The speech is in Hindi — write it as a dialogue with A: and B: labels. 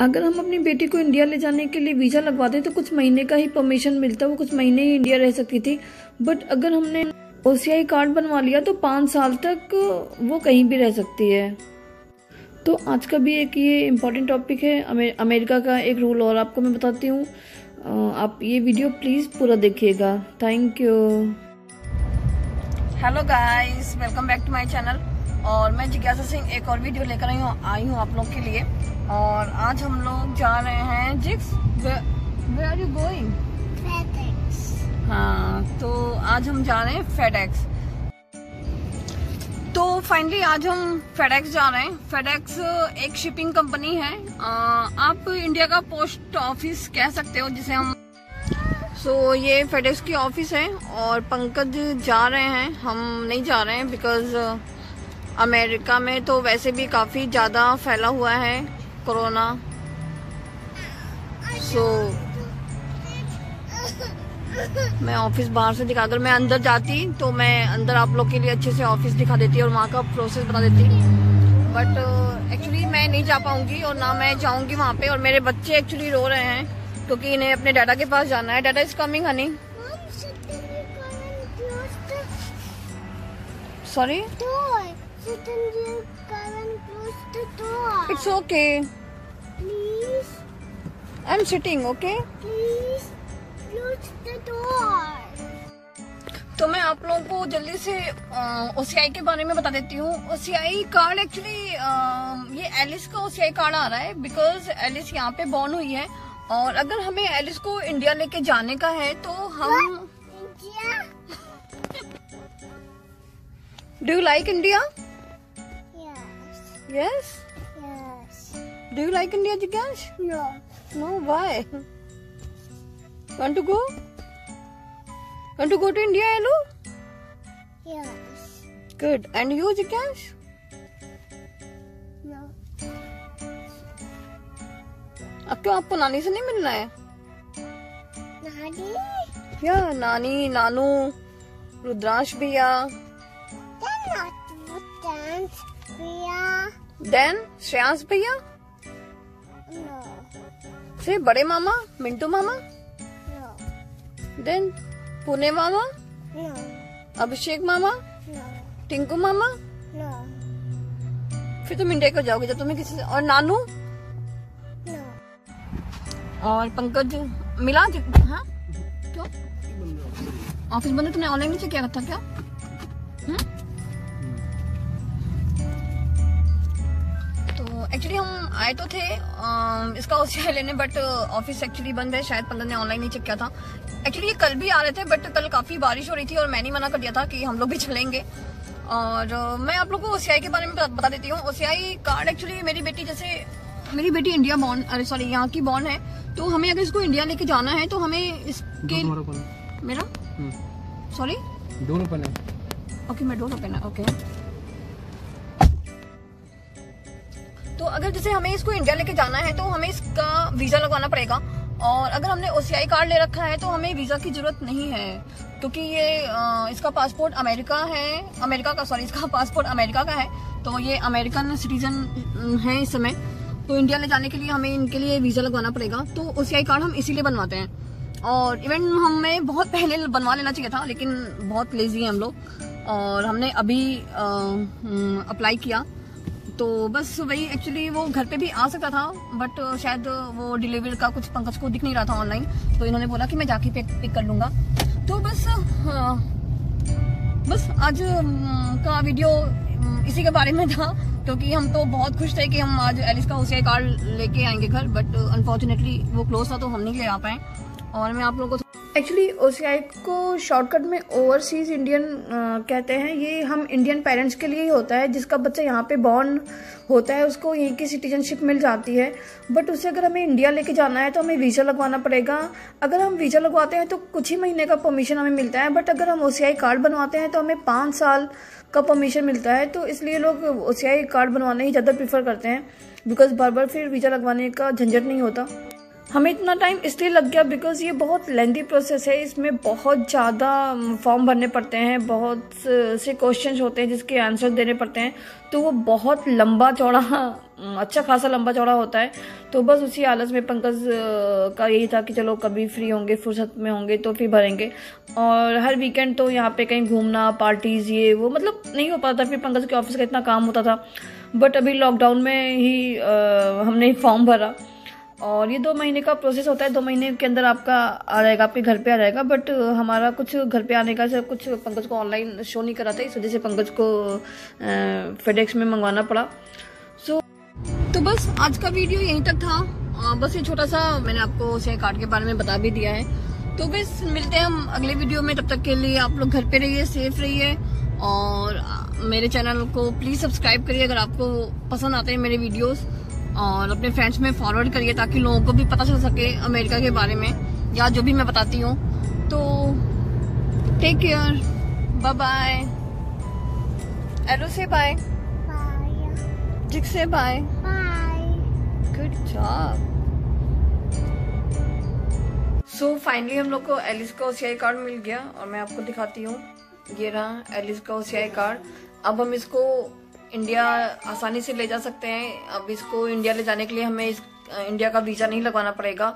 A: अगर हम अपनी बेटी को इंडिया ले जाने के लिए वीज़ा लगवाते तो कुछ महीने का ही परमिशन मिलता, वो कुछ महीने ही इंडिया रह सकती थी। बट अगर हमने OCI कार्ड बनवा लिया तो 5 साल तक वो कहीं भी रह सकती है। तो आज का भी एक ये इम्पोर्टेंट टॉपिक है अमेरिका का एक रूल, और आपको मैं बताती हूँ। आप ये वीडियो प्लीज़ पूरा देखिएगा। Thank you.
B: Hello guys, welcome back to my channel. और मैं जिज्ञासा सिंह एक और वीडियो लेकर आई हूँ आप लोग के लिए। और आज हम लोग जा रहे हैं जिक्स। Where are you going?
C: FedEx।
B: हाँ, तो आज हम जा रहे हैं FedEx। तो फाइनली आज हम FedEx जा रहे हैं। FedEx एक शिपिंग कंपनी है। आप इंडिया का पोस्ट ऑफिस कह सकते हो जिसे हम। सो ये FedEx की ऑफिस है और पंकज जा रहे हैं, हम नहीं जा रहे हैं बिकॉज अमेरिका में तो वैसे भी काफ़ी ज़्यादा फैला हुआ है कोरोना। सो मैं ऑफिस बाहर से दिखा, अगर मैं अंदर जाती तो मैं अंदर आप लोग के लिए अच्छे से ऑफिस दिखा देती और वहाँ का प्रोसेस बता देती। बट एक्चुअली मैं नहीं जा पाऊंगी और ना मैं जाऊंगी वहाँ पे। और मेरे बच्चे एक्चुअली रो रहे हैं क्योंकि इन्हें अपने डैडा के पास जाना है। Dada is coming honey. Sorry, it's okay, I am sitting okay. तो मैं आप लोगों को जल्दी से OCI के बारे में बता देती हूँ। OCI कार्ड एक्चुअली ये एलिस का OCI कार्ड आ रहा है बिकॉज एलिस यहाँ पे बॉर्न हुई है। और अगर हमें एलिस को इंडिया लेके जाने का है तो हम do you like India? Yes?
C: Yes.
B: Do you like India, Jigyash?
C: No.
B: No, why? Want to go? Want to go to India, Elu?
C: Yes.
B: Good. And you, Jigyash?
C: No.
B: अब क्यों आपको नानी से नहीं मिलना है?
C: Nani?
B: या नानी, नानू, रुद्रांश भैया,
C: They're not mutants.
B: Then Shreyansh भैया,
C: No.
B: फिर बड़े मामा मिंटू मामा,
C: No.
B: देन पुणे मामा,
C: No.
B: अभिषेक मामा,
C: No.
B: टिंकू मामा।
C: No.
B: फिर तुम इंडिया को जाओगे जब तुम्हें किसी से। और नानू
C: No.
B: और पंकज मिला? हाँ, क्यों ऑफिस बंद है? तुमने ऑनलाइन नहीं चेक किया था क्या? तो एक्चुअली हम आए तो थे इसका OCI लेने, बट ऑफिस एक्चुअली बंद है। शायद पंकज ने ऑनलाइन नहीं चेक किया था। एक्चुअली ये कल भी आ रहे थे बट कल काफी बारिश हो रही थी और मैंने मना कर दिया था कि हम लोग भी चलेंगे। और मैं आप लोगों को OCI के बारे में बता देती हूँ। OCI कार्ड एक्चुअली मेरी बेटी इंडिया बॉर्न, अरे सॉरी यहाँ की बॉर्न है। तो हमें अगर इसको इंडिया लेके जाना है तो हमें इसके मेरा सॉरी
D: डोर ओपन है।
B: ओके, मैं डोर ओपन है ओके। तो अगर जैसे हमें इसको इंडिया लेके जाना है तो हमें इसका वीजा लगवाना पड़ेगा। और अगर हमने OCI कार्ड ले रखा है तो हमें वीजा की जरूरत नहीं है क्योंकि ये इसका पासपोर्ट इसका पासपोर्ट अमेरिका का है। तो ये अमेरिकन सिटीजन है इस समय। तो इंडिया ले जाने के लिए हमें इनके लिए वीजा लगवाना पड़ेगा। तो OCI कार्ड हम इसीलिए बनवाते हैं। और इवन हमें बहुत पहले बनवा लेना चाहिए था लेकिन बहुत लेजी हैं हम लोग और हमने अभी अप्लाई किया। तो बस वही, एक्चुअली वो घर पे भी आ सकता था बट शायद वो डिलीवरी का कुछ पंकज को दिख नहीं रहा था ऑनलाइन, तो इन्होंने बोला कि मैं जाके पिक कर लूंगा। तो बस आज का वीडियो इसी के बारे में था क्योंकि हम तो बहुत खुश थे कि हम आज एलिस का OCI कार्ड लेके आएंगे घर। बट अनफॉर्चुनेटली वो क्लोज था तो हम नहीं ले आ पाए। और मैं आप लोगों को
A: एक्चुअली OCI को शॉर्टकट में ओवरसीज इंडियन कहते हैं। ये हम इंडियन पेरेंट्स के लिए ही होता है। जिसका बच्चा यहाँ पे बॉर्न होता है उसको यहीं की सिटीजनशिप मिल जाती है। बट उसे अगर हमें इंडिया लेके जाना है तो हमें वीज़ा लगवाना पड़ेगा। अगर हम वीज़ा लगवाते हैं तो कुछ ही महीने का परमिशन हमें मिलता है। बट अगर हम OCI कार्ड बनवाते हैं तो हमें 5 साल का परमिशन मिलता है। तो इसलिए लोग OCI कार्ड बनवाना ही ज़्यादा प्रीफर करते हैं बिकॉज बार बार फिर वीज़ा लगवाने का झंझट नहीं होता। हमें इतना टाइम इसलिए लग गया बिकॉज ये बहुत लेंथी प्रोसेस है। इसमें बहुत ज़्यादा फॉर्म भरने पड़ते हैं, बहुत से क्वेश्चंस होते हैं जिसके आंसर देने पड़ते हैं। तो वो बहुत लंबा चौड़ा अच्छा खासा लंबा चौड़ा होता है। तो बस उसी आलस में पंकज का यही था कि चलो कभी फ्री होंगे, फुर्सत में होंगे तो फिर भरेंगे। और हर वीकेंड तो यहाँ पे कहीं घूमना, पार्टीज, ये वो मतलब नहीं हो पाता, फिर पंकज के ऑफिस का इतना काम होता था। बट अभी लॉकडाउन में ही हमने फॉर्म भरा और ये 2 महीने का प्रोसेस होता है। 2 महीने के अंदर आपका आ जाएगा, आपके घर पे आ जाएगा। बट हमारा कुछ घर पे आने का सब कुछ पंकज को ऑनलाइन शो नहीं करा था, इस वजह से पंकज को फेडेक्स में मंगवाना पड़ा।
B: तो बस आज का वीडियो यहीं तक था। बस ये छोटा सा मैंने आपको OCI कार्ड के बारे में बता भी दिया है। तो बस मिलते हैं हम अगले वीडियो में। तब तक के लिए आप लोग घर पे रहिए, सेफ रहिए और मेरे चैनल को प्लीज सब्सक्राइब करिए अगर आपको पसंद आते हैं मेरे वीडियोस, और अपने फ्रेंड्स में फॉरवर्ड करिए ताकि लोगों को भी पता चल सके अमेरिका के बारे में या जो भी मैं बताती हूँ। तो टेक केयर, बाय बाय। एलो से बाय, जिक से bye, good job. So finally हम लोग को एलिस का OCI कार्ड मिल गया और मैं आपको दिखाती हूँ। ये रहा एलिस का OCI कार्ड। अब हम इसको इंडिया आसानी से ले जा सकते हैं। अब इसको इंडिया ले जाने के लिए हमें इंडिया का वीजा नहीं लगवाना पड़ेगा।